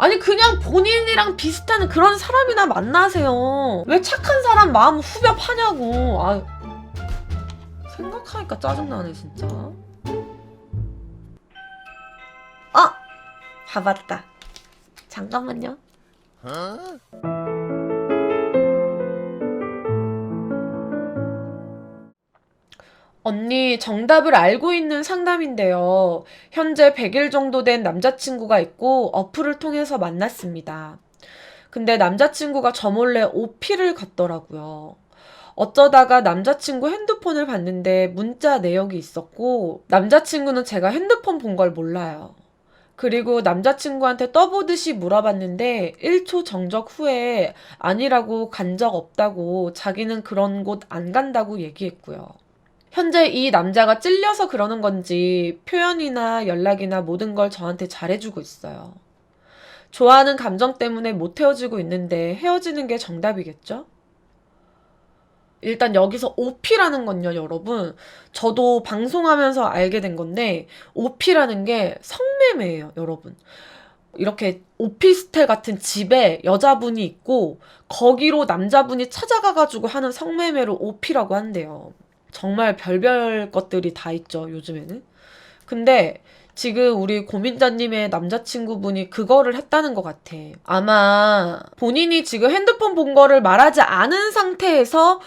아니 그냥 본인이랑 비슷한 그런 사람이나 만나세요. 왜 착한 사람 마음 후벼 파냐고. 아, 생각하니까 짜증나네 진짜. 봐봤다. 잠깐만요. 언니, 정답을 알고 있는 상담인데요. 현재 100일 정도 된 남자친구가 있고 어플을 통해서 만났습니다. 근데 남자친구가 저 몰래 OP를 갔더라고요. 어쩌다가 남자친구 핸드폰을 봤는데 문자 내역이 있었고 남자친구는 제가 핸드폰 본 걸 몰라요. 그리고 남자친구한테 떠보듯이 물어봤는데 1초 정적 후에 아니라고 간 적 없다고 자기는 그런 곳 안 간다고 얘기했고요. 현재 이 남자가 찔려서 그러는 건지 표현이나 연락이나 모든 걸 저한테 잘해주고 있어요. 좋아하는 감정 때문에 못 헤어지고 있는데 헤어지는 게 정답이겠죠? 일단 여기서 OP라는 건요, 여러분. 저도 방송하면서 알게 된 건데 OP라는 게 성매매예요, 여러분. 이렇게 오피스텔 같은 집에 여자분이 있고 거기로 남자분이 찾아가가지고 하는 성매매를 OP라고 한대요. 정말 별별 것들이 다 있죠, 요즘에는. 근데 지금 우리 고민자님의 남자친구분이 그거를 했다는 것 같아. 아마 본인이 지금 핸드폰 본 거를 말하지 않은 상태에서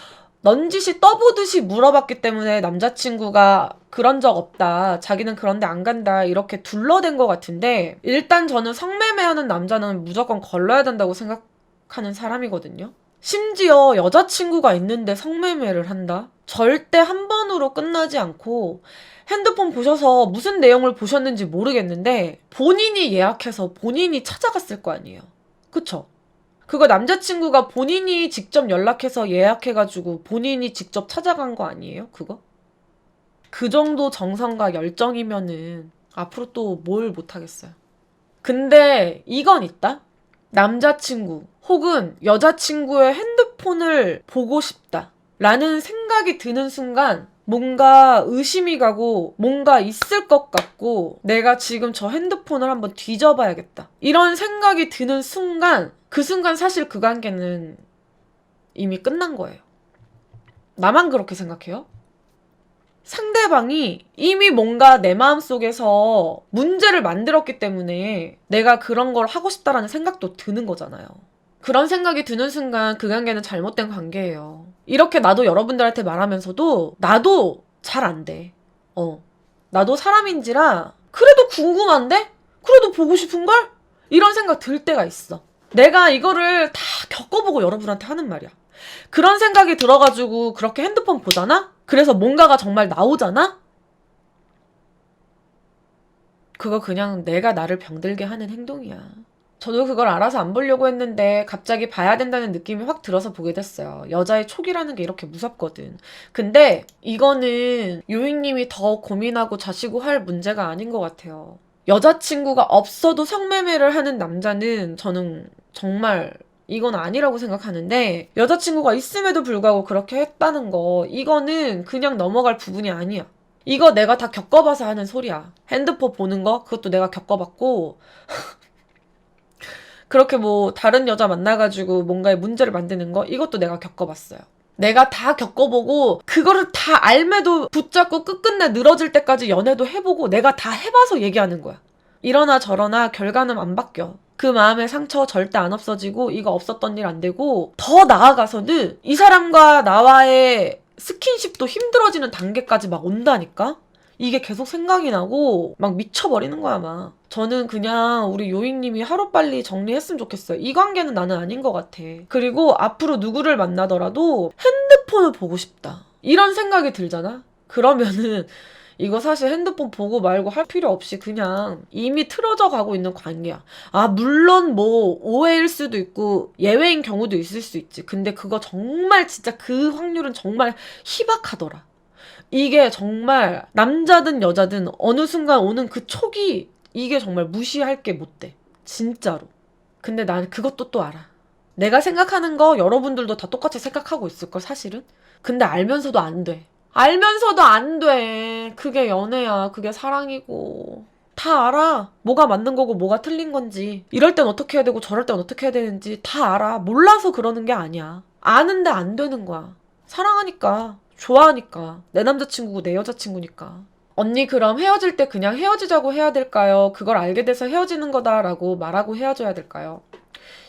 넌지시 떠보듯이 물어봤기 때문에 남자친구가 그런 적 없다, 자기는 그런데 안 간다, 이렇게 둘러댄 것 같은데, 일단 저는 성매매하는 남자는 무조건 걸러야 된다고 생각하는 사람이거든요. 심지어 여자친구가 있는데 성매매를 한다? 절대 한 번으로 끝나지 않고, 핸드폰 보셔서 무슨 내용을 보셨는지 모르겠는데 본인이 예약해서 본인이 찾아갔을 거 아니에요. 그쵸? 그거 남자친구가 본인이 직접 연락해서 예약해가지고 본인이 직접 찾아간 거 아니에요? 그거? 그 정도 정성과 열정이면은 앞으로 또 뭘 못하겠어요. 근데 이건 있다? 남자친구 혹은 여자친구의 핸드폰을 보고 싶다 라는 생각이 드는 순간 뭔가 의심이 가고 뭔가 있을 것 같고 내가 지금 저 핸드폰을 한번 뒤져봐야겠다 이런 생각이 드는 순간, 그 순간 사실 그 관계는 이미 끝난 거예요. 나만 그렇게 생각해요? 상대방이 이미 뭔가 내 마음속에서 문제를 만들었기 때문에 내가 그런 걸 하고 싶다라는 생각도 드는 거잖아요. 그런 생각이 드는 순간 그 관계는 잘못된 관계예요. 이렇게 나도 여러분들한테 말하면서도 나도 잘 안 돼. 나도 사람인지라 그래도 궁금한데? 그래도 보고 싶은걸? 이런 생각 들 때가 있어. 내가 이거를 다 겪어보고 여러분한테 하는 말이야. 그런 생각이 들어가지고 그렇게 핸드폰 보잖아? 그래서 뭔가가 정말 나오잖아? 그거 그냥 내가 나를 병들게 하는 행동이야. 저도 그걸 알아서 안 보려고 했는데 갑자기 봐야 된다는 느낌이 확 들어서 보게 됐어요. 여자의 촉이라는 게 이렇게 무섭거든. 근데 이거는 요익님이 더 고민하고 자시고 할 문제가 아닌 것 같아요. 여자친구가 없어도 성매매를 하는 남자는 저는 정말 이건 아니라고 생각하는데, 여자친구가 있음에도 불구하고 그렇게 했다는 거, 이거는 그냥 넘어갈 부분이 아니야. 이거 내가 다 겪어봐서 하는 소리야. 핸드폰 보는 거 그것도 내가 겪어봤고 그렇게 뭐 다른 여자 만나가지고 뭔가의 문제를 만드는 거 이것도 내가 겪어봤어요. 내가 다 겪어보고 그거를 다 알매도 붙잡고 끝끝내 늘어질 때까지 연애도 해보고 내가 다 해봐서 얘기하는 거야. 이러나 저러나 결과는 안 바뀌어. 그 마음의 상처 절대 안 없어지고 이거 없었던 일 안 되고 더 나아가서는 이 사람과 나와의 스킨십도 힘들어지는 단계까지 막 온다니까? 이게 계속 생각이 나고 막 미쳐버리는 거야 막. 저는 그냥 우리 요익님이 하루빨리 정리했으면 좋겠어요. 이 관계는 나는 아닌 것 같아. 그리고 앞으로 누구를 만나더라도 핸드폰을 보고 싶다 이런 생각이 들잖아? 그러면은 이거 사실 핸드폰 보고 말고 할 필요 없이 그냥 이미 틀어져 가고 있는 관계야. 아, 물론 뭐 오해일 수도 있고 예외인 경우도 있을 수 있지. 근데 그거 정말 진짜 그 확률은 정말 희박하더라. 이게 정말 남자든 여자든 어느 순간 오는 그 촉이 이게 정말 무시할 게 못 돼. 진짜로. 근데 난 그것도 또 알아. 내가 생각하는 거 여러분들도 다 똑같이 생각하고 있을걸 사실은. 근데 알면서도 안 돼. 알면서도 안 돼. 그게 연애야. 그게 사랑이고. 다 알아. 뭐가 맞는 거고 뭐가 틀린 건지. 이럴 땐 어떻게 해야 되고 저럴 땐 어떻게 해야 되는지 다 알아. 몰라서 그러는 게 아니야. 아는데 안 되는 거야. 사랑하니까. 좋아하니까. 내 남자친구고 내 여자친구니까. 언니 그럼 헤어질 때 그냥 헤어지자고 해야 될까요? 그걸 알게 돼서 헤어지는 거다라고 말하고 헤어져야 될까요?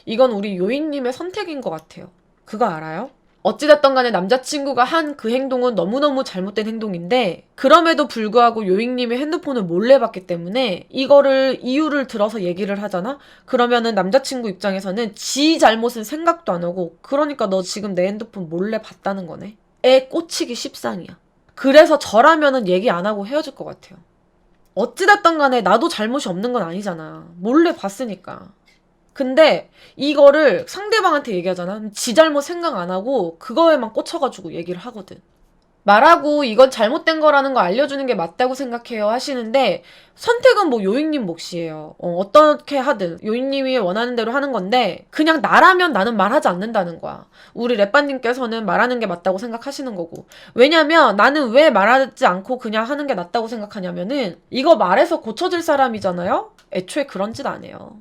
이건 우리 요인님의 선택인 것 같아요. 그거 알아요? 어찌됐든 간에 남자친구가 한 그 행동은 너무너무 잘못된 행동인데 그럼에도 불구하고 요익님이 핸드폰을 몰래 봤기 때문에 이거를 이유를 들어서 얘기를 하잖아? 그러면은 남자친구 입장에서는 지 잘못은 생각도 안 하고 그러니까 너 지금 내 핸드폰 몰래 봤다는 거네? 애 꽂히기 십상이야. 그래서 저라면은 얘기 안 하고 헤어질 것 같아요. 어찌됐든 간에 나도 잘못이 없는 건 아니잖아. 몰래 봤으니까. 근데 이거를 상대방한테 얘기하잖아. 그럼 지 잘못 생각 안 하고 그거에만 꽂혀가지고 얘기를 하거든. 말하고 이건 잘못된 거라는 거 알려주는 게 맞다고 생각해요 하시는데 선택은 뭐 요익님 몫이에요. 어떻게 하든 요익님이 원하는 대로 하는 건데 그냥 나라면 나는 말하지 않는다는 거야. 우리 랩반님께서는 말하는 게 맞다고 생각하시는 거고. 왜냐면 나는 왜 말하지 않고 그냥 하는 게 낫다고 생각하냐면은 이거 말해서 고쳐질 사람이잖아요? 애초에 그런 짓 안 해요.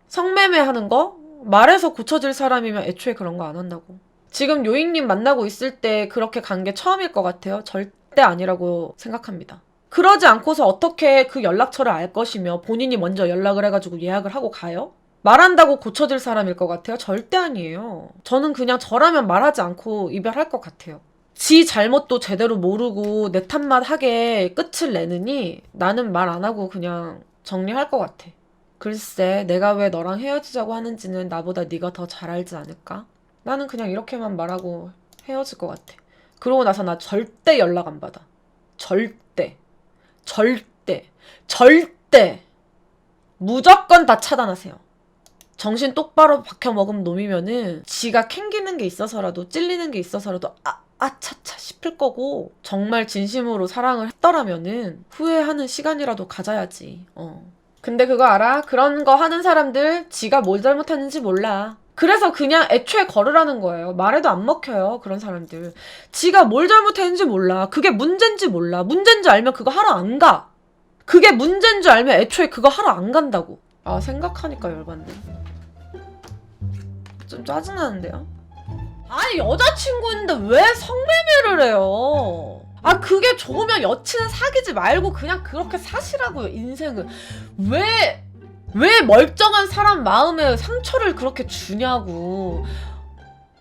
성매매 하는 거? 말해서 고쳐질 사람이면 애초에 그런 거 안 한다고. 지금 요익님 만나고 있을 때 그렇게 간 게 처음일 것 같아요. 절대 아니라고 생각합니다. 그러지 않고서 어떻게 그 연락처를 알 것이며 본인이 먼저 연락을 해가지고 예약을 하고 가요? 말한다고 고쳐질 사람일 것 같아요? 절대 아니에요. 저는 그냥 저라면 말하지 않고 이별할 것 같아요. 지 잘못도 제대로 모르고 내 탓만 하게 끝을 내느니 나는 말 안 하고 그냥 정리할 것 같아. 글쎄, 내가 왜 너랑 헤어지자고 하는지는 나보다 네가 더 잘 알지 않을까? 나는 그냥 이렇게만 말하고 헤어질 것 같아. 그러고 나서 나 절대 연락 안 받아. 절대. 절대. 절대. 무조건 다 차단하세요. 정신 똑바로 박혀 먹은 놈이면은 지가 캥기는 게 있어서라도 찔리는 게 있어서라도 아차차 싶을 거고 정말 진심으로 사랑을 했더라면은 후회하는 시간이라도 가져야지. 근데 그거 알아? 그런 거 하는 사람들 지가 뭘 잘못했는지 몰라. 그래서 그냥 애초에 걸으라는 거예요. 말해도 안 먹혀요. 그런 사람들. 지가 뭘 잘못했는지 몰라. 그게 문제인지 몰라. 문제인지 알면 그거 하러 안 가. 그게 문제인 줄 알면 애초에 그거 하러 안 간다고. 아, 생각하니까 열받네. 좀 짜증나는데요? 아니, 여자친구인데 왜 성매매를 해요? 아, 그게 좋으면 여친은 사귀지 말고 그냥 그렇게 사시라고요, 인생을. 왜 멀쩡한 사람 마음에 상처를 그렇게 주냐고.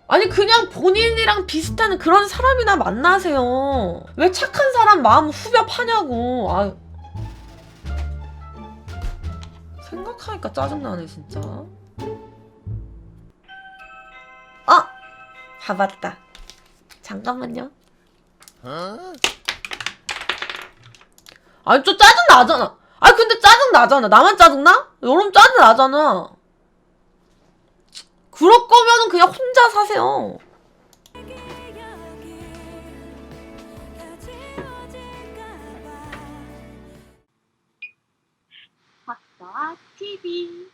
아니, 그냥 본인이랑 비슷한 그런 사람이나 만나세요. 왜 착한 사람 마음 후벼 파냐고. 아, 생각하니까 짜증나네, 진짜. 봐봤다. 잠깐만요. 아니, 좀 짜증나잖아. 아니, 근데 짜증나잖아. 나만 짜증나? 여러분 짜증나잖아. 그럴 거면은 그냥 혼자 사세요. 박서아 TV